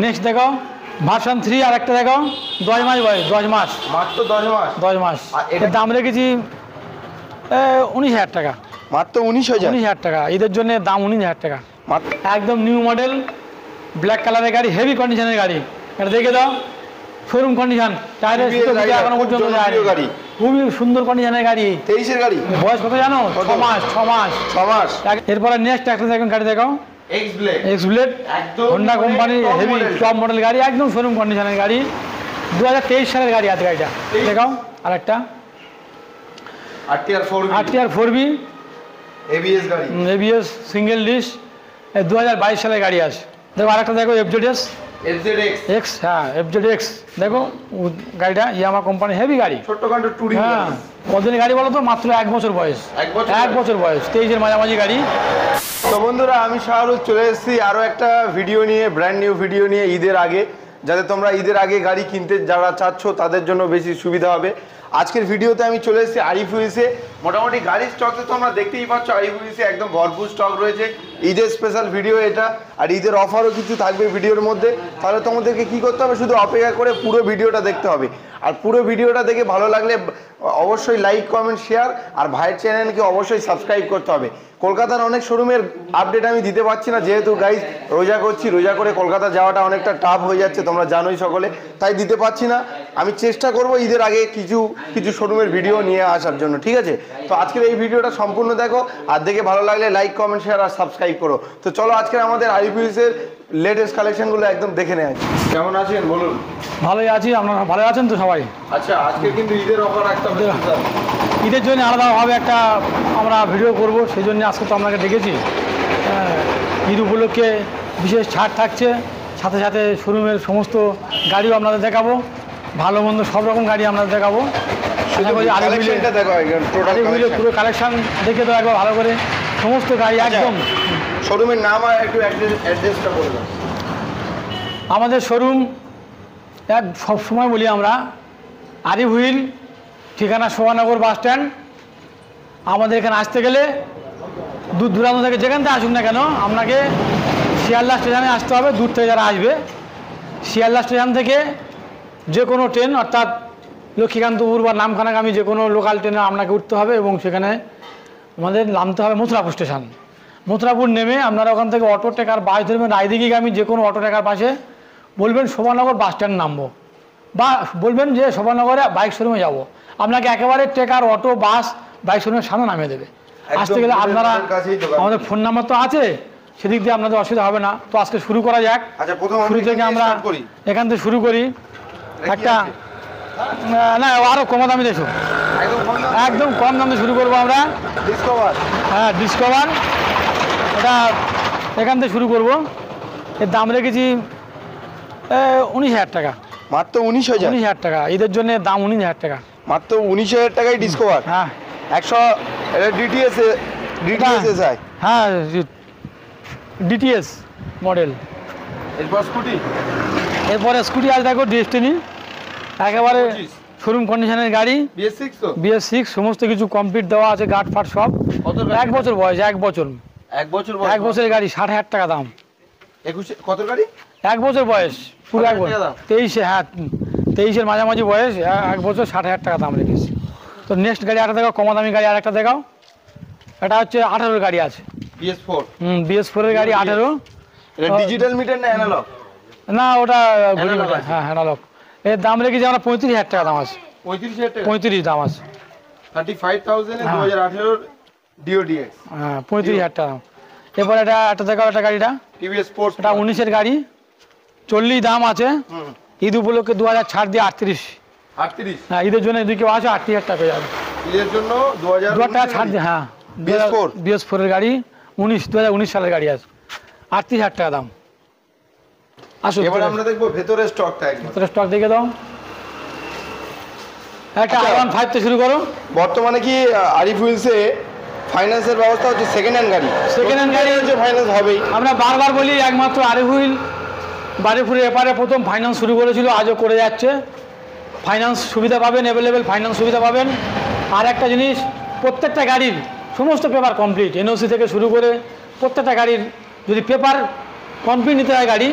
Next দেখো version 3 আর একটা দেখো 10 মাস বয়স, 10 মাস মাত্র 10 মাস। 10 মাস। এর দাম রেখেছি 19,000 টাকা। মাত্র 19,000? 19,000 টাকা, এদের জন্য দাম 19,000 টাকা। মাত্র একদম নিউ মডেল, ব্ল্যাক কালারের গাড়ি, হেভি কন্ডিশনের গাড়ি। এটা দেখে দাও, শোরুম কন্ডিশন, টায়ারের এখনো পর্যন্ত গাড়ি, খুবই সুন্দর কন্ডিশনের গাড়ি। 23 এর গাড়ি। বয়স কত জানো? 6 মাস। 6 মাস। 6 মাস। এরপরে নেক্সট একটা দেখুন গাড়ি দেখো, এক্স ব্লেড, হোন্ডা কোম্পানির হেভি টপ মডেল গাড়ি, একদম শোরুম কন্ডিশনের গাড়ি, 2023 সালের গাড়ি আছে গাড়িটা। দেখাও আর একটা RTR 4B ABS গাড়ি, ABS সিঙ্গেল ডিস্ক, 2022 সালের গাড়ি আছে। দেখো আরেকটা দেখো FZS X, হ্যাঁ FZX দেখো গাড়িটা, ইয়ামাহা কোম্পানি, হেভি গাড়ি, ছোট্টখাটো টুরিং। হ্যাঁ কতদিন গাড়ি বলো তো? মাত্র 1 বছর বয়স। 1 বছর বয়স, 23 এর মাঝামাঝি গাড়ি। তো বন্ধুরা, আমি শাহরুখ চলে এসেছি আরও একটা ভিডিও নিয়ে, ব্র্যান্ড নিউ ভিডিও নিয়ে ঈদের আগে, যাতে তোমরা ঈদের আগে গাড়ি কিনতে যারা চাচ্ছ তাদের জন্য বেশি সুবিধা হবে। আজকের ভিডিওতে আমি চলে এসেছি আরিফ হুইলসে। মোটামুটি গাড়ির স্টকে তোমরা দেখতেই পাচ্ছ, আরিফ হুইলসে একদম ভরপুর স্টক রয়েছে। ঈদের স্পেশাল ভিডিও এটা, আর ঈদের অফারও কিছু থাকবে ভিডিওর মধ্যে। তাহলে তোমাদেরকে কী করতে হবে? শুধু অপেক্ষা করে পুরো ভিডিওটা দেখতে হবে। আর পুরো ভিডিওটা দেখে ভালো লাগলে অবশ্যই লাইক, কমেন্ট, শেয়ার, আর ভাইয়ের চ্যানেলকে অবশ্যই সাবস্ক্রাইব করতে হবে। কলকাতার অনেক শোরুমের আপডেট আমি দিতে পারছি না, যেহেতু গাইজ রোজা করছি, রোজা করে কলকাতা যাওয়াটা অনেকটা টাফ হয়ে যাচ্ছে, তোমরা জানোই সকলে, তাই দিতে পারছি না। আমি চেষ্টা করব ঈদের আগে কিছু শোরুমের ভিডিও নিয়ে আসার জন্য, ঠিক আছে? তো আজকের এই ভিডিওটা সম্পূর্ণ দেখো, আর দেখে ভালো লাগলে লাইক, কমেন্ট, শেয়ার আর সাবস্ক্রাইব করো। তো চলো আজকের আমাদের আরিফ হুইলসের লেটেস্ট কালেকশনগুলো একদম দেখে নেওয়া। কেমন আছেন বলুন? ভালোই আছি, আপনারা ভালো আছেন তো সবাই? আচ্ছা, আজকে কিন্তু ঈদের অফার একটা, ঈদের জন্য আলাদাভাবে একটা আমরা ভিডিও করব, সেই জন্য আজকে তো আপনাকে ডেকেছি। ঈদ উপলক্ষে বিশেষ ছাড় থাকছে, সাথে সাথে শোরুমের সমস্ত গাড়িও আপনাদের দেখাবো, ভালো মন্দ সব রকম গাড়ি আপনাদের দেখাবো। আশা করি পুরো কালেকশন দেখে তো একবার ভালো করে সমস্ত গাড়ি একদম। শোরুমের নাম আর একটু অ্যাড্রেসটা বলে দাও। আমাদের শোরুম সব সময় বলি আমরা, আরিফ হুইল, ঠিকানা শোভানগর বাস স্ট্যান্ড। আমাদের এখানে আসতে গেলে দূর দূরান্ত থেকে যেখান থেকে আসুন না কেন, আপনাকে শিয়ালদা স্টেশনে আসতে হবে। দূর থেকে যারা আসবে, শিয়ালদা স্টেশন থেকে যে কোনো ট্রেন, অর্থাৎ লক্ষ্মীকান্তপুর বা নামখানাগামী যে কোনো লোকাল ট্রেনে আপনাকে উঠতে হবে, এবং সেখানে আমাদের নামতে হবে মথুরাপুর স্টেশন। মথুরাপুর নেমে আপনারা ওখান থেকে অটো টেকার বাস ধরবেন, রায়দিঘিগামী যে কোনো অটো টেকার পাশে বলবেন শোভানগর বাস স্ট্যান্ড নামবো, বা বলবেন যে শোভানগরে বাইক শোরুমে যাব, আপনাকে একেবারে টেকার, অটো, বাস বাইক শোরুমের সামনে নামিয়ে দেবে। আসতে গেলে আপনারা, আমাদের ফোন নাম্বার তো আছে, সেদিক দিয়ে আপনাদের অসুবিধা হবে না। তো আজকে শুরু করা যাক। শুরু থেকে আমরা এখান থেকে শুরু করি। একটা না, আরও কম দামি দেখো, একদম কম দামে শুরু করবো আমরা। ডিসকভার, হ্যাঁ ডিসকভার, এটা এখান থেকে শুরু করবো। এর দাম রেখেছি 19,000 টাকা। মাত্র 19,000? 19,000 টাকা, এদের জন্য দাম 19,000 টাকা। মাত্র 19,000 টাকায় ডিসকভার। হ্যাঁ 100 ডিটিএস এসআই। হ্যাঁ ডিটিএস মডেল। এরপরে স্কুটি আছে দেখো, ডেস্টিনি, একেবারে শোরুম কন্ডিশনের গাড়ি, BS6 সমস্ত কিছু কমপ্লিট দেওয়া আছে, গার্ড ফাট সব। 1 বছর বয়স, 1 বছরের গাড়ি, 60,000 টাকা দাম। 21 কত গাড়ি? 1 বছর বয়স, পুরো 1 বছর, 23, হ্যাঁ 23-এর মাঝামাঝি বয়স, 1 বছর, 60,000 টাকা দাম রেখেছি। তো নেক্সট গাড়ি আরেকটা দেখাও, কম দামি গাড়ি আরেকটা দেখাও। এটা হচ্ছে 18-এর গাড়ি আছে, BS4-এর গাড়ি 18। এটা ডিজিটাল মিটার না অ্যানালগ? না, ওটা হ্যাঁ অ্যানালগ। এর দাম রেখেছি আমরা 35,000 টাকা দাম আছে। 35 দাম আছে। 35,000 এ 2018 DODX। হ্যাঁ 35,000 টাকা দাম। এরপর একটা দেখাও, একটা গাড়িটা TVS স্পোর্টস, এটা 19-এর গাড়ি, 40 দাম আছে। ঈদ উপলক্ষে 2000 ছাড় দিয়ে 38। হ্যাঁ ঈদের জন্য যদি কেউ আসে 38,000 টাকা যাবে ঈদের জন্য, 2000 টাকা ছাড় দিয়ে। হ্যাঁ BS4-এর গাড়ি, 2019 সালের গাড়ি আছে, 38,000 টাকা দাম। আসো এবার আমরা দেখবো ভেতরের স্টকটা, ভেতরের স্টক দেখে দাও। একটা R15 থেকে শুরু করো। বর্তমানে কি আরিফ হুইলসে ফাইন্যান্সের ব্যবস্থা হচ্ছে? সেকেন্ড হ্যান্ড গাড়ি হচ্ছে, ফাইন্যান্স হবেই। আমরা বারবার বলি, একমাত্র আরিফ হুইল বারুইপুরের এপারে প্রথম ফাইন্যান্স শুরু করেছিল, আজও করে যাচ্ছে। ফাইন্যান্স সুবিধা পাবেন, অ্যাভেলেবেল ফাইন্যান্স সুবিধা পাবেন। আর একটা জিনিস, প্রত্যেকটা গাড়ির সমস্ত পেপার কমপ্লিট, NOC থেকে শুরু করে প্রত্যেকটা গাড়ির যদি পেপার কমপ্লিট নিতে হয় গাড়ি,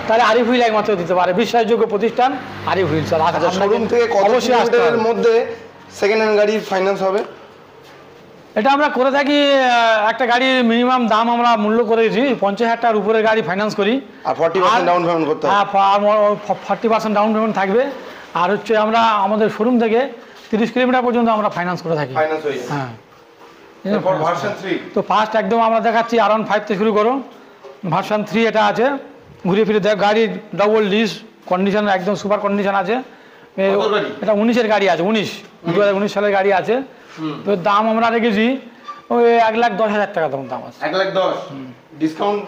তাহলে আরিফ হুইল একমাত্র দিতে পারে, বিশ্বাসযোগ্য প্রতিষ্ঠান আরিফ হুইল। স্যার আচ্ছা, শোরুম থেকে কত কিলোমিটারের মধ্যে সেকেন্ড হ্যান্ড গাড়ির ফাইন্যান্স হবে? এটা আমরা করে থাকি, একটা গাড়ির মিনিমাম দাম আমরা মূল্য করেছি 50,000 টাকার উপরে গাড়ি ফাইন্যান্স করি। আর 40% ডাউন পেমেন্ট করতে হবে? হ্যাঁ, 40% ডাউন পেমেন্ট থাকবে। আর হচ্ছে আমরা আমাদের শোরুম থেকে 30 কিলোমিটার পর্যন্ত আমরা ফাইন্যান্স করে থাকি। ফাইন্যান্স হয়ে যায়। হ্যাঁ, এরপর ভার্সন 3। তো ফার্স্ট একদম আমরা দেখাচ্ছি R15 থেকে শুরু করো, ভার্সন 3 এটা আছে। ঘুরে ফিরে দেখ, গাড়ি ডবল ডিস কন্ডিশন, একদম সুপার কন্ডিশন আছে। এটা 19-এর গাড়ি আছে, 2019 সালের গাড়ি আছে। তো দাম আমরা রেখেছি ওই 1,10,000 টাকা দাম আছে। 1,10,000 ডিসকাউন্ট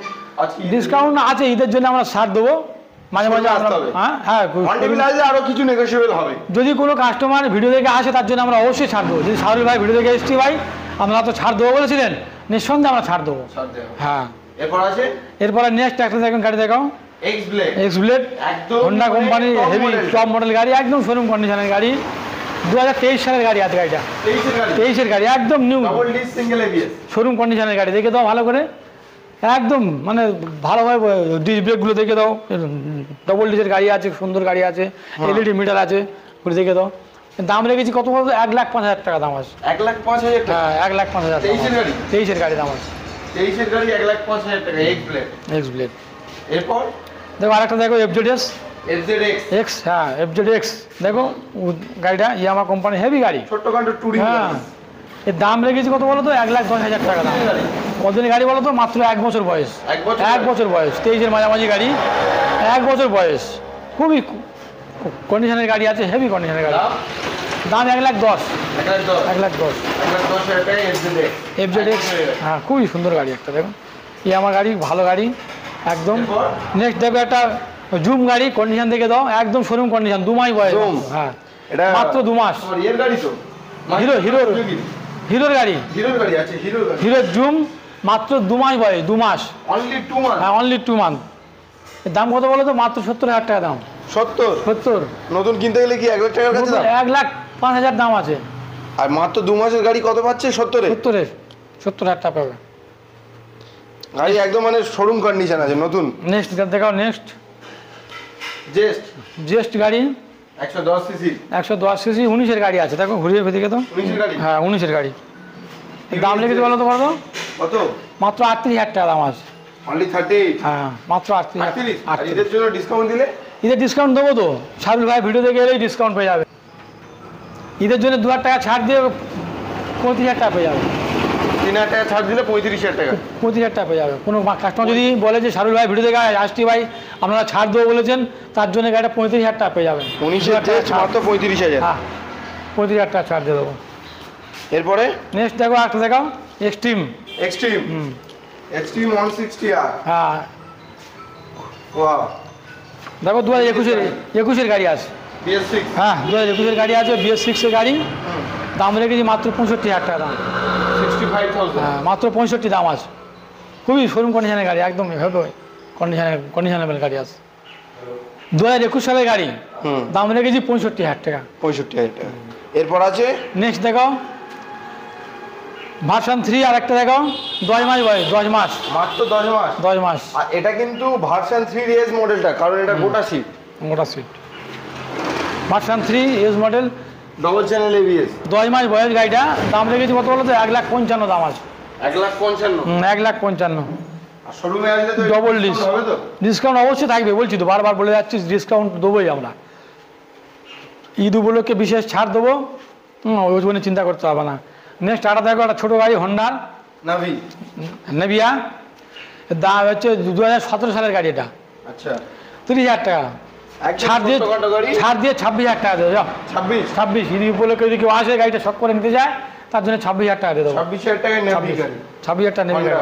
আছে? ডিসকাউন্ট আছে, ঈদের জন্য আমরা ছাড় দেবো মাঝে মাঝে। হ্যাঁ, আরো কিছু নেগোশিয়েবল হবে। যদি কোনো কাস্টমার ভিডিও দেখে আসে তার জন্য আমরা অবশ্যই ছাড় দেবো। যদি শাহরুল ভাই ভিডিও দেখে এসছি ভাই আপনারা তো ছাড় দেবো বলেছিলেন, নিঃসন্দেহে আমরা ছাড় দেবো। হ্যাঁ, এরপরে নেক্সট একটা দেখুন, গাড়ি দেখাও, x blade, Honda company heavy top model গাড়ি, একদম শোরুম কন্ডিশনের গাড়ি। 2023 সালের গাড়ি আছে গাড়িটা, 23-এর গাড়ি, একদম নিউ শোরুম কন্ডিশনের গাড়ি। দেখে দাও ভালো করে, একদম মানে ভালোভাবে ডিস ব্রেকগুলো দেখে দাও। ডবল ডিসের গাড়ি আছে, সুন্দর গাড়ি আছে, এলইডি মিটার আছে, ঘুরে দেখে দাও। দাম রেখেছি কত বলতো, 1,05,000 টাকা দাম আছে। 1,05,000 টাকা? হ্যাঁ, 1,05,000 টাকা। 23-এর গাড়ি দাম আছে। 23-এর গাড়ি 1,05,000 টাকা, এক্স ব্লেড। এরপর দেখো আরেকটা দেখো, FZS এক্স। হ্যাঁ, FZS দেখো গাড়িটা, ইয়ামাহা কোম্পানি হেভি গাড়ি, ছোট্টখাটো টুরিং। হ্যাঁ, এর দাম রেখেছি কত বলো তো, 1,10,000 টাকা দাম। কতদিন গাড়ি বলো তো, মাত্র 1 বছর বয়স। 1 বছর বয়স, 23-এর মাঝামাঝি গাড়ি, 1 বছর বয়স, খুবই কন্ডিশনের গাড়ি আছে, হেভি কন্ডিশনের গাড়ি। দাম 1,10,000। 1,10,000 টাকা FZS। হ্যাঁ, খুবই সুন্দর গাড়ি একটা, দেখো ইয়ামাহা গাড়ি, ভালো গাড়ি একদম। নেক্সট দেখো একটা জুম গাড়ি, কন্ডিশন দেখে দাও, একদম শোরুম কন্ডিশন, 2 মাস বয়স। হ্যাঁ, এটা মাত্র 2 মাস। এর গাড়ি তো হিরোর গাড়ি, হিরোর জুম, মাত্র 2 মাস বয়স, 2 মাস। হ্যাঁ, অনলি 2 মান্থ। এর দাম কত বলো তো, মাত্র 70,000 টাকা দাম। 70? নতুন কিনতে গেলে কি 1,00,000 টাকার কাছে দাম? 1,05,000 দাম আছে। আর মাত্র 2 মাসের গাড়ি কত পাচ্ছে? 70,000 টাকা পাবে গাড়ি, একদম মানে শোরুম কন্ডিশন আছে, নতুন। নেক্সট দেখাও, নেক্সট জেস্ট গাড়ি, 110 সিসি। 110 সিসি, 19-এর গাড়ি আছে, দেখো ঘুরিয়ে ফেদিকে তো। 19-এর গাড়ি? হ্যাঁ, 19-এর গাড়ি। দাম লেগেছে বলো তো, বলো কত? মাত্র 38,000 টাকা দাম আছে। অনলি 38? হ্যাঁ, মাত্র 38,000। আর ঈদের জন্য ডিসকাউন্ট দিলে? ঈদের ডিসকাউন্ট দেবো তো, শাহরুল ভাই ভিডিও দেখে এলেই ডিসকাউন্ট পেয়ে যাবে। ঈদের জন্য 2,000 টাকা ছাড় দিয়ে 35,000 টাকা পেয়ে যাবে। 3,000 টাকা ছাড় দিলে 35,000 টাকা। 35,000 টাকা পেয়ে যাবে। কোনো কাস্টমার যদি বলে যে শাহরুল ভাই ভিডিও দেখে আসছি ভাই আপনারা ছাড় দেবো বলেছেন, তার জন্য গাড়িটা 35,000 টাকা পেয়ে যাবেন। 19-এর মাত্র 35,000। হ্যাঁ, 35,000 টাকা ছাড় দিয়ে দেবো। এরপরে নেক্সট দেখো, একটা দেখাও, এক্সট্রিম। 160R। হ্যাঁ, ওয়াও, দেখো 2021-এর গাড়ি আছে। BS6? হ্যাঁ, 2021-এর গাড়ি আছে, BS6-এর গাড়ি। দাম রেখেছি মাত্র 65,000 টাকা দাম। 65,000? হ্যাঁ, মাত্র 65 দাম আছে। খুবই শোরুম কন্ডিশনের গাড়ি, একদম হেভি কন্ডিশনেবল গাড়ি আছে। 2021 সালের গাড়ি, দাম রেখেছি 65,000 টাকা। 65,000 টাকা। এরপর আছে নেক্সট দেখো, ভার্সন 3 আর একটা দেখো, 10 মাস বয়স, 10 মাস, মাত্র 10 মাস। 10 মাস। আর এটা কিন্তু ভার্সন 3 এস মডেলটা, কারণ এটা গোটা সিট, মোটা seat. Version 3 S model, double channel ABS। 10 মাস বয়স গাড়িটা, দাম রেখেছি কত বলো তো, 1,55,000 দাম আছে। 1,55,000? 1,55,000। আর শোরুমে আসলে তো ডবল ডিস হবে তো? ডিসকাউন্ট অবশ্যই থাকবে, বলছি তো, বারবার বলে যাচ্ছি, ডিসকাউন্ট দেবোই আমরা। ঈদ উপলক্ষে বিশেষ ছাড় দেবো, ওই জন্য চিন্তা করতে হবে না। নেক্সট আটা দেখো, একটা ছোটো গাড়ি, হোন্ডার নেভিয়া, দাম হচ্ছে 2017 সালের গাড়ি। এটা আচ্ছা, 30,000 টাকা ছাড় দিয়ে 26,000 টাকা দেবো। 26 ঈদ উপলক্ষে যদি কেউ আসে গাড়িটা শখ করে নিতে যায়, তার জন্য 26,000 টাকা দিয়ে দেবো। 26,000 টাকায় নেভি গাড়ি? 26,000 টাকা নেভি গাড়ি,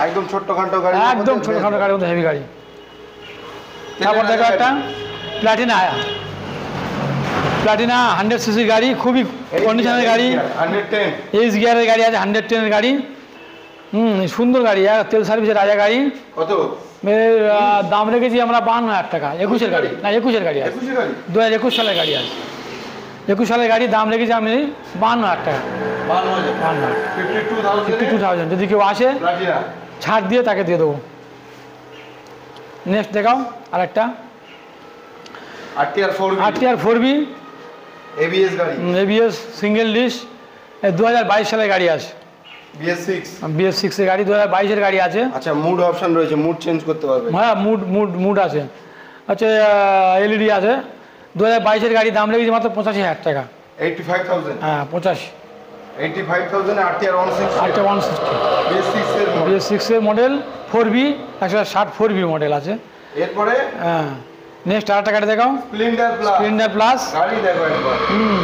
একদম ছোট্টখাটো গাড়ি, একদম ছোটখাটো গাড়ির মধ্যে হেভি গাড়ি। তারপর দেখো একটা প্লাটিনা 100 সিসির গাড়ি, খুবই কন্ডিশনের গাড়ি, 110 এইচ গিয়ারের গাড়ি আছে, 110-এর গাড়ি। সুন্দর গাড়ি, তেল সার্ভিসের রাজা গাড়ি। কত দাম রেখেছি আমরা 52,000 টাকা। 21-এর গাড়ি, না 21-এর গাড়ি আছে, 2021 সালের গাড়ি আছে। 21 সালের গাড়ি, দাম রেখেছি আমি 52,000 টাকা। 52,000 যদি কেউ আসে ছাড় দিয়ে তাকে দিয়ে দেবো। নেক্সট দেখাও আরেকটা RTR 4B RTR 4B ABS গাড়ি ABS সিঙ্গেল ডিস্ক 2022 সালের গাড়ি আছে BS6 BS6 এর গাড়ি 2022 এর গাড়ি আছে। আচ্ছা মুড অপশন রয়েছে, মুড চেঞ্জ করতে পারবে। হ্যাঁ মুড আছে, আচ্ছা LED আছে। 2022 এর গাড়ি দাম লেগেছে মাত্র 85,000 টাকা। 85,000 হ্যাঁ 85 85,000 এ RTR 160 RTR 160 BS6 এর মডেল 4B 160 4B মডেল আছে। এরপরে হ্যাঁ নেক্সট আরেকটা গাড়ি দেখাও স্প্লেন্ডার প্লাস গাড়ি দেখো একবার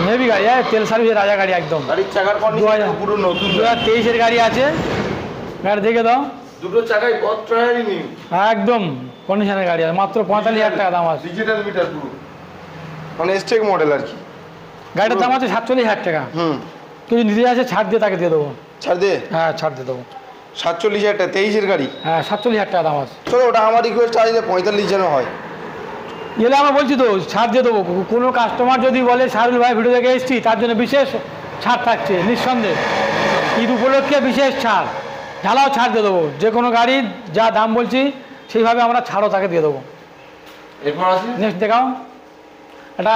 হেভি গাড়ি, তেল সার্ভিসের রাজা গাড়ি একদম। গাড়ির চাকার কন্ডিশন পুরো নতুন। 2023 এর গাড়ি আছে, গাড়ি দেখে দাও। দুটো চাকাই বহুত ট্রায়ালই নিউ একদম কন্ডিশনের গাড়ি আছে, মাত্র 45,000 টাকা দাম আছে। ডিজিটাল মিটার পুরো, মানে স্টেক মডেল আর কি। গাড়ির দাম আছে 47,000 টাকা। তুই নিতে আছে ছাড় দিয়ে তাকে দিয়ে দেবো। ছাড় দে? হ্যাঁ ছাড় দিয়ে দেবো। 47,000 টাকা 23 এর গাড়ি। হ্যাঁ 47,000 টাকা দাম আছে। চলো ওটা আমার রিকোয়েস্ট আছে 45 যেন হয়। এলে আমরা বলছি তো ছাড় দিয়ে দেবো। কোনো কাস্টমার যদি বলে শাহরুল ভাই ভিডিও দেখে এসেছি, তার জন্য বিশেষ ছাড় থাকছে নিঃসন্দেহে। ঈদ উপলক্ষে বিশেষ ছাড়, ঢালাও ছাড় দিয়ে দেবো। যে কোনো গাড়ির যা দাম বলছি সেইভাবে আমরা ছাড়ও তাকে দিয়ে দেবো। এরপর আছে নেক্সট দেখাও, এটা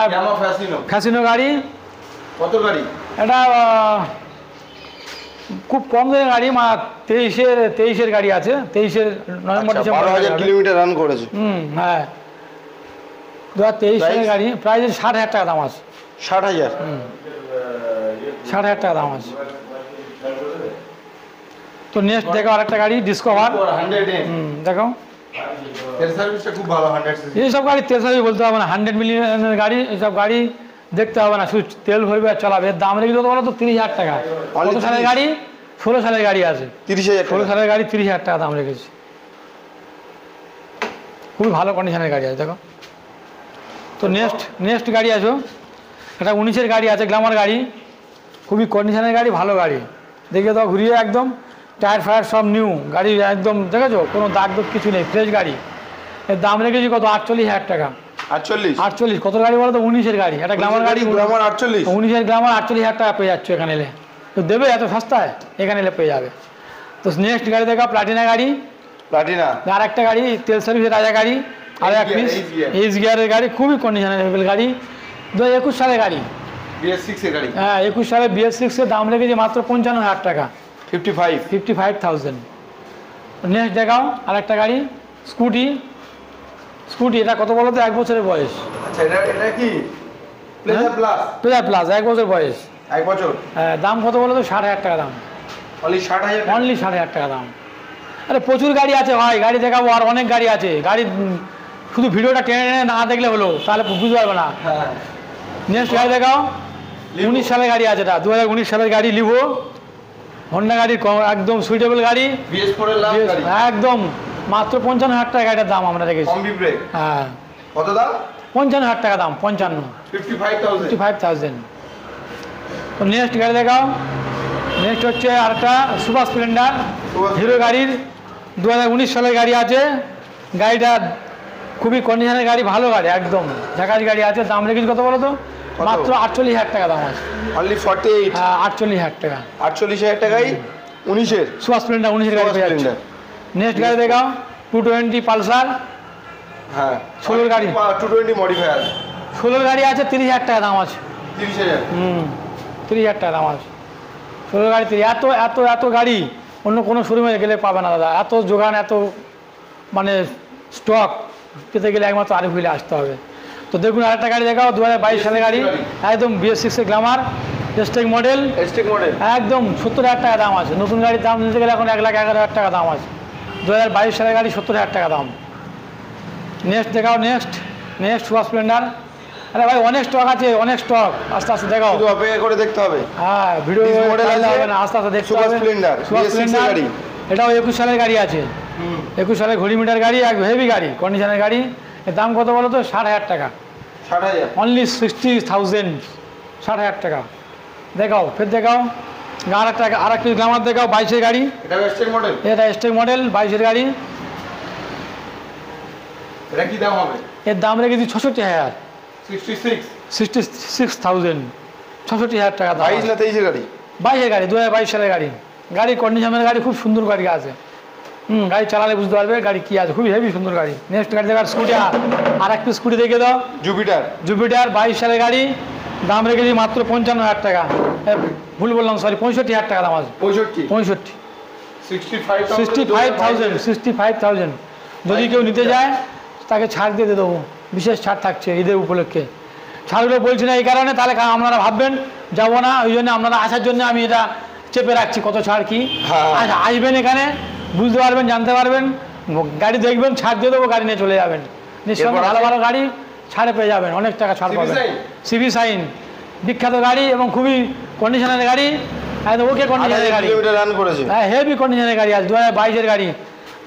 ফ্যাসিনো গাড়ি। কত গাড়ি? এটা খুব কম দামের গাড়ি, 23-এর গাড়ি আছে। 23-এর নভেম্বর ডিসেম্বর 12,000 কিলোমিটার রান করেছে। হ্যাঁ 2023 সালের গাড়ি, প্রাইস 60,000 টাকা দাম আছে। 60,000? 60,000 টাকা দাম আছে। তো নেক্সট দেখো আরেকটা গাড়ি ডিসকভার 100 দেখো। তেল সার্ভিসটা খুব ভালো 100 সিসি। এইসব গাড়ি তেল সার্ভিস বলতে হবে না, 100 মিলিয়নের গাড়ি। এইসব গাড়ি দেখতে হবে না, শুধু তেল ভরবে আর চালাবে। এর দাম রেখে বলো তো 30,000 টাকা। কত সালের গাড়ি? 16 সালের গাড়ি আছে। 30,000? 16 সালের গাড়ি 30,000 টাকা দাম রেখেছি। খুবই ভালো কন্ডিশনের গাড়ি আছে দেখো। তো নেক্সট গাড়ি আছে, এটা 19-এর গাড়ি আছে, গ্ল্যামার গাড়ি। খুবই কন্ডিশনের গাড়ি, ভালো গাড়ি। দেখে দাও ঘুরিয়ে, একদম টায়ার ফায়ার সব নিউ গাড়ি একদম, দেখেছো কোনো দাগ দোগ কিছু নেই, ফ্রেশ গাড়ি। এর দাম রেখেছি কত? 48,000 টাকা। 48? কত গাড়ি বলো তো? 19-এর গাড়ি, একটা গ্ল্যামার গাড়ি। 19-এর গ্ল্যামার 48,000 টাকা পেয়ে যাচ্ছ এখানে এলে। তো দেবে এত সস্তায়? এখানে এলে পেয়ে যাবে। তো নেক্সট গাড়ি দেখা প্লাটিনা গাড়ি। আর একটা গাড়ি তেল সার্ভিসের রাজা গাড়ি, আর এক পিস এইচ গিয়ারের গাড়ি, খুবই কন্ডিশনের গাড়ি। 2021 সালের গাড়ি, BS6 এর গাড়ি। হ্যাঁ 21 সালে BS6 এর দাম রেখেছে মাত্র 55,000 টাকা। 55,000। নেক্সট দেখাও আরেকটা গাড়ি স্কুটি। এটা কত বলো তো? 1 বছরের বয়স। আচ্ছা এটা কি প্লেজার প্লাস 1 বছর বয়স। 1 বছর? হ্যাঁ দাম কত বলো তো? 60,000 টাকা দাম। অনলি 60,000? অনলি 60,000 টাকা দাম। আরে প্রচুর গাড়ি আছে ভাই, গাড়ি দেখাবো, আর অনেক গাড়ি আছে। গাড়ি শুধু ভিডিওটা টেনে টেনে না দেখলে হলো, তাহলে বুঝতে পারবে না। নেক্সট গাড়ি দেখাও, 19 সালের গাড়ি আছে। এটা 2019 সালের গাড়ি, লিভো হন্ডা গাড়ি, একদম সুইটেবল গাড়ি। BS4 এর লাস্ট গাড়ি একদম মাত্র 55,000 টাকা গাড়িটার দাম আমরা রেখেছি। Combi break? হ্যাঁ। কত দাম? 55,000 টাকা দাম। 55,000। তো নেক্সট গাড়ি দেখাও। নেক্সট হচ্ছে আরেকটা সুপার স্প্লেন্ডার হিরো গাড়ির, 2019 সালের গাড়ি আছে। গাড়িটা খুবই কন্ডিশনের গাড়ি, ভালো গাড়ি, একদম ঝাঁকাশ গাড়ি আছে। দাম রেখেছি কত বলো তো? মাত্র 48,000 টাকা দাম আছে। অনলি 48? হ্যাঁ 48,000 টাকা। 48,000 টাকায় 19-এর সুপার স্প্লেন্ডার 19-এর গাড়ি পেয়ে যাচ্ছে। নেক্সট গাড়ি দেখাও 220 পালসার। হ্যাঁ 16 গাড়ি, 220 মডিফায়ার। 16 গাড়ি আছে, 30,000 টাকা দাম আছে। 30,000? 30,000 টাকা দাম আছে 16 গাড়ি। এত গাড়ি অন্য কোনো শোরুমে গেলে পাবে না দাদা। এত যোগান, এত মানে স্টক পেতে গেলে একমাত্র আরিফ হুইলে আসতে হবে। তো দেখুন আরেকটা গাড়ি দেখাও, 2022 সালের গাড়ি, একদম BS6 এর গ্ল্যামার স্টেক মডেল। একদম 70,000 টাকা দাম আছে। নতুন গাড়ির দাম নিতে গেলে এখন 1,11,000 টাকা দাম আছে। 2022 সালের গাড়ি, 70,000 টাকা দাম। নেক্সট দেখাও, নেক্সট সুপার স্প্লেন্ডার। আরে ভাই অনেক স্টক আছে, অনেক স্টক। আস্তে আস্তে দেখাও, শুধু অপেক্ষা করে দেখতে হবে। হ্যাঁ ভিডিও মডেল হবে না, আস্তে আস্তে দেখতে সুপার হবে। স্প্লেন্ডার BS6 এর গাড়ি। এটাও 21 সালের গাড়ি আছে। 21 সালের ঘড়ি মিটার গাড়ি, এক হেভি গাড়ি, কন্ডিশনের গাড়ি। এর দাম কত বলো তো? 60,000 টাকা। 60,000? অনলি 60,000। 60,000 টাকা। দেখাও, ফের দেখাও আর একটা গ্ল্যামার দেখাও, 22-এর গাড়ি। এটা স্টেক মডেল? এটা স্টেক মডেল 22-এর গাড়ি। এটা কি দাম হবে? এর দাম রেখেছি 66,000। 66,000। 66,000 টাকা দাম। 22 না 23-এর গাড়ি? 22-এর গাড়ি, 2022 সালের গাড়ি। গাড়ি কন্ডিশনের গাড়ি, খুব সুন্দর গাড়ি আছে। গাড়ি চালালে বুঝতে পারবে গাড়ি কি আছে, খুবই হেভি সুন্দর গাড়ি। নেক্সট গাড়ি দেখার স্কুটি, আর এক পিস স্কুটি দেখে দাও। জুপিটার। জুপিটার 22 সালের গাড়ি, দাম রেখেছি মাত্র 55,000 টাকা। ভুল বললাম, সরি, 65,000 টাকা দাম আছে। 65 65,000 যদি কেউ নিতে যায় তাকে ছাড় দিয়ে দেবো, বিশেষ ছাড় থাকছে ঈদের উপলক্ষে। ছাড়গুলো বলছি না এই কারণে, তাহলে আপনারা ভাববেন যাবো না, ওই জন্য আপনারা আসার জন্য আমি এটা চেপে রাখছি কত ছাড় কি। আসবেন এখানে বুঝতে পারবেন, জানতে পারবেন, গাড়ি দেখবেন, ছাড় দিয়ে দেবো, গাড়ি নিয়ে চলে যাবেন। নিঃসন্দেহে ভালো ভালো গাড়ি ছাড়ে পেয়ে যাবেন, অনেক টাকা ছাড় পাবেন। সিবি সাইন বিখ্যাত গাড়ি এবং খুবই কন্ডিশনের গাড়ি, একদম ওকে কন্ডিশনের গাড়ি, হ্যাঁ হেভি কন্ডিশনের গাড়ি আছে। 2022-এর গাড়ি,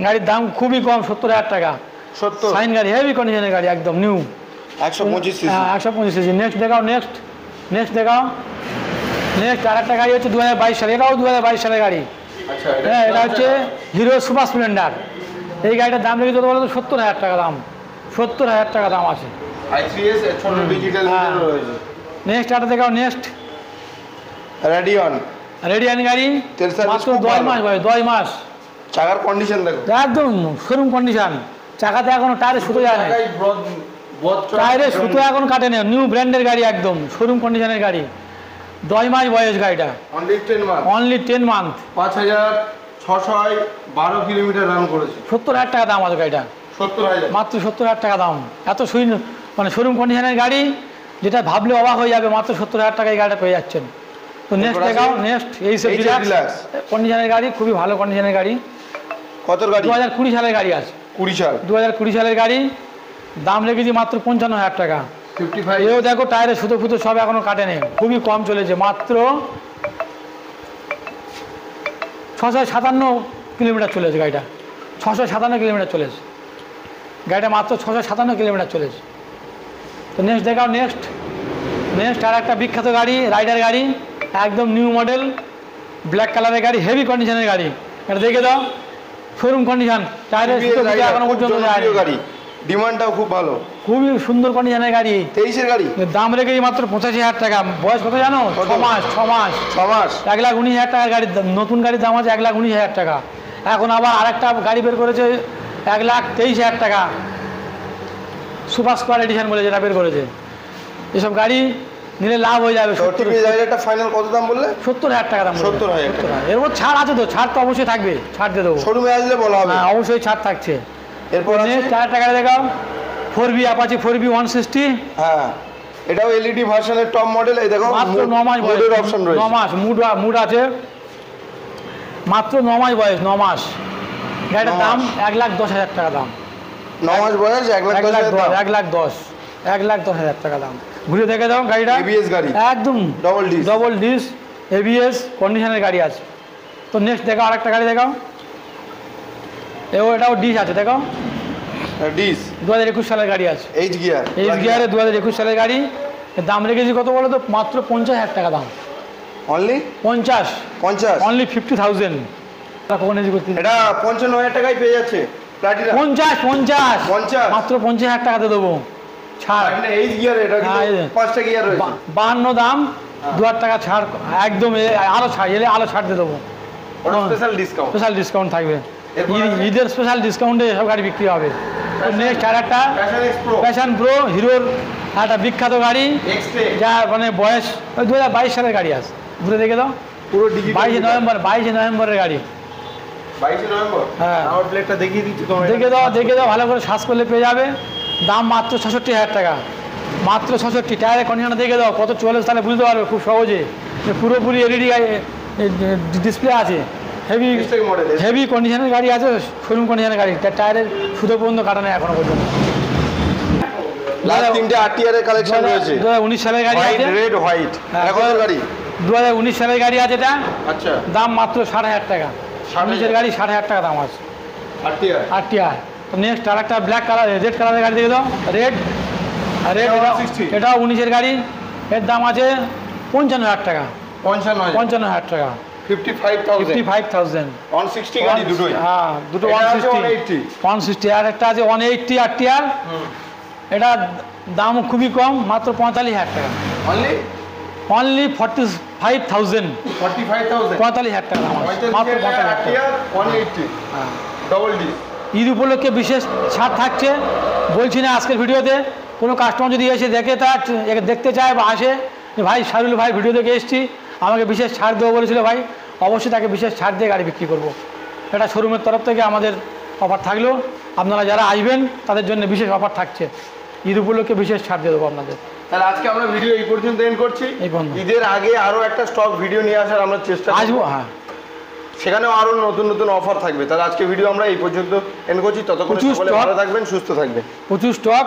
গাড়ির দাম খুবই কম, 70,000 টাকা। সাইন গাড়ি, হেভি কন্ডিশনের গাড়ি, একদম নিউ, 125 সিসি। নেক্সট দেখাও, নেক্সট দেখাও। নেক্সট আর একটা গাড়ি হচ্ছে 2022 সালে, এটাও 2022 সালের গাড়ি। হ্যাঁ, এটা হচ্ছে হিরো সুপার স্প্লেন্ডার। এই গাড়িটার দাম রেখেছে বলো তো 70,000 টাকা দাম, 70,000 টাকা দাম আছে। নেক্সট একটা দেখাও, নেক্সট রেডিয়ন গাড়ি, মাত্র 10 মাস বয়স, 10 মাস। চাকার কন্ডিশন দেখো, একদম শোরুম কন্ডিশন, চাকাতে এখনো টায়ারে সুতো যায় না, টায়ারে সুতো এখন কাটে না, নিউ ব্র্যান্ডের গাড়ি, একদম শোরুম কন্ডিশনের গাড়ি। 10 মাস বয়স গাড়িটা, অনলি 10 মান্থ। 5,612 কিলোমিটার রান করেছে। 70,000 টাকা দাম আছে গাড়িটা, 70,000 মাত্র 70,000 টাকা দাম। এত মানে শোরুম কন্ডিশনের গাড়ি, যেটা ভাবলে অবাক হয়ে যাবে, মাত্র 70,000 টাকায় গাড়িটা পেয়ে যাচ্ছেন। তো নেক্সট দেখাও, নেক্সট এইসব ডিলাক্স কন্ডিশনের গাড়ি, খুবই ভালো কন্ডিশনের গাড়ি। কত গাড়ি? 2020 সালের গাড়ি আছে, 2020 সালের গাড়ি, দাম রেখেছি মাত্র 55,000 টাকা। 55। এও দেখো টায়ারে সুতো ফুতো সব এখনো কাটেনি, খুবই কম চলেছে, মাত্র 657 কিলোমিটার চলেছে গাড়িটা, 657 কিলোমিটার চলেছে গাড়িটা, মাত্র 657 কিলোমিটার চলেছে। তো নেক্সট দেখাও, নেক্সট আর একটা বিখ্যাত গাড়ি, রাইডার গাড়ি, একদম নিউ মডেল, ব্ল্যাক কালারের গাড়ি, হেভি কন্ডিশনের গাড়ি। এটা দেখে দাও, শোরুম কন্ডিশন, টায়ারের সুতো ফুতো এখনো পর্যন্ত যায়নি। ডিমান্ডটাও খুব ভালো, খুবই সুন্দর কন্ডিশনের গাড়ি। 23-এর গাড়ি, দাম রেখেছি মাত্র 85,000 টাকা। বয়স কত জানো? 6 মাস। 1,19,000 টাকার গাড়ির দাম, নতুন গাড়ির দাম আছে 1,19,000 টাকা। এখন আবার আরেকটা গাড়ি বের করেছে 1,23,000 টাকা, সুপার স্কোয়ার এডিশন বলে যেটা বের করেছে। এসব গাড়ি নিলে লাভ হয়ে যাবে। ফাইনাল কত দাম বললে? 70,000 টাকা দাম। 70,000 টাকা। এর মধ্যে ছাড় আছে তো? ছাড় তো অবশ্যই থাকবে, ছাড় দিয়ে দেবো, শোরুমে আসলে বলা হবে। হ্যাঁ, অবশ্যই ছাড় থাকছে। এরপর নেক্সট 4 টাকা দেখাও, 4B অ্যাপাচি 4B 160। হ্যাঁ, এটাও এলইডি ভার্সনের টপ মডেল। এই দেখো মাত্র 9 মাস বয়স, অপশন রয়েছে, 9 মাস মুড আছে, মাত্র 9 মাস বয়স, 9 মাস। গাড়িটার দাম 1,10,000 টাকা দাম। 9 মাস বয়স, 1,10,000 টাকা দাম। ঘুরে দেখে দাও গাড়িটা, এবিএস গাড়ি, একদম ডবল ডিস এবিএস কন্ডিশনের গাড়ি আছে। তো নেক্সট দেখাও, আরেকটা গাড়ি দেখাও, এটাও ডিস আছে, দেখো ডিস 2021 সালের গাড়ি আছে, এইচ গিয়ারে 2021 সালের গাড়ি। এর দাম রেখেছি কত বলো তো? মাত্র 50,000 টাকা দাম। Only 50, only 50,000। এটা 55,000 টাকায় পেয়ে যাচ্ছে প্লাটিনা। 50 মাত্র 50,000 টাকাতে দেবো ছাড়। এইচ গিয়ারে, এটা কিন্তু 5টা গিয়ার রয়েছে, 52 দাম, 2,000 টাকা ছাড়, একদম আরো ছাড়, এলে আরো ছাড় দিয়ে দেবো, স্পেশাল ডিসকাউন্ট থাকবে। ঈদের স্পেশাল ডিসকাউন্টে এসব গাড়ি বিক্রি হবে। নেক্সট আর একটা প্যাশন প্রো, হিরোর একটা বিখ্যাত গাড়ি, যা মানে বয়স 2022 সালের গাড়ি আছে। ঘুরে দেখে দাও, পুরো 22 নভেম্বরের গাড়ি। 22 নভেম্বর। হ্যাঁ, আমার প্লেটটা দেখিয়ে দিচ্ছি তোমার, দেখে দাও ভালো করে সার্চ করলে পেয়ে যাবে। দাম মাত্র 66,000 টাকা, মাত্র 66। টায়ারের কন্ডিশন দেখে দাও কত চলেছে, তাহলে বুঝতে পারবে খুব সহজে। পুরোপুরি এলইডি ডিসপ্লে আছে, হেভি কন্ডিশনের গাড়ি আছে, শোরুম কন্ডিশনের গাড়ি, টায়ারের সুতো পর্যন্ত কাটা নেই এখনো পর্যন্ত। লাস্ট 3টে আরটিআর এর কালেকশন রয়েছে, 2019 সালের গাড়ি আছে, রেড হোয়াইট। এখন গাড়ি 2019 সালের গাড়ি আছে এটা। আচ্ছা, দাম মাত্র 60,000 টাকা, 19 গাড়ি 60,000 টাকা দাম আছে আরটিআর। তো নেক্সট আর একটা ব্ল্যাক কালার, রেড কালারের গাড়ি দেখে দাও, রেড, এটাও 19 গাড়ি। এর দাম আছে 55,000 টাকা, 55,000 টাকা, 55,000 160 গাড়ি দুটোই। হ্যাঁ, দুটো 160। আর একটা আছে 180 আরটিআর, এটা দাম খুবই কম, মাত্র 45,000 টাকা, অনলি 45,000 টাকা দাম আছে, মাত্র 45,000 টাকা। Double disc. ঈদ উপলক্ষে বিশেষ ছাড় থাকছে। বলছি না আজকের ভিডিওতে কোনো কাস্টমার যদি এসে দেখে তার দেখতে চায় বা আসে যে ভাই শাহরুল ভাই ভিডিও দেখে এসেছি, আমাকে বিশেষ ছাড় দেবো বলেছিল ভাই, অবশ্যই তাকে বিশেষ ছাড় দিয়ে গাড়ি বিক্রি করব। এটা শোরুমের তরফ থেকে আমাদের অফার থাকলেও আপনারা যারা আসবেন তাদের জন্য বিশেষ অফার থাকছে। ঈদ উপলক্ষে বিশেষ ছাড় দিয়ে দেবো আপনাদের। তাহলে আজকে আমরা ভিডিও এই পর্যন্ত এন্ড করছি। এই পর্যন্ত। ঈদের আগে আরও একটা স্টক ভিডিও নিয়ে আসার আমরা চেষ্টা আসবো, হ্যাঁ, সেখানেও আরও নতুন নতুন অফার থাকবে। তাহলে আজকে ভিডিও আমরা এই পর্যন্ত এন্ড করছি। ততক্ষণ প্রচুর সকলে stock। ভালো থাকবেন, সুস্থ থাকবেন। প্রচুর স্টক।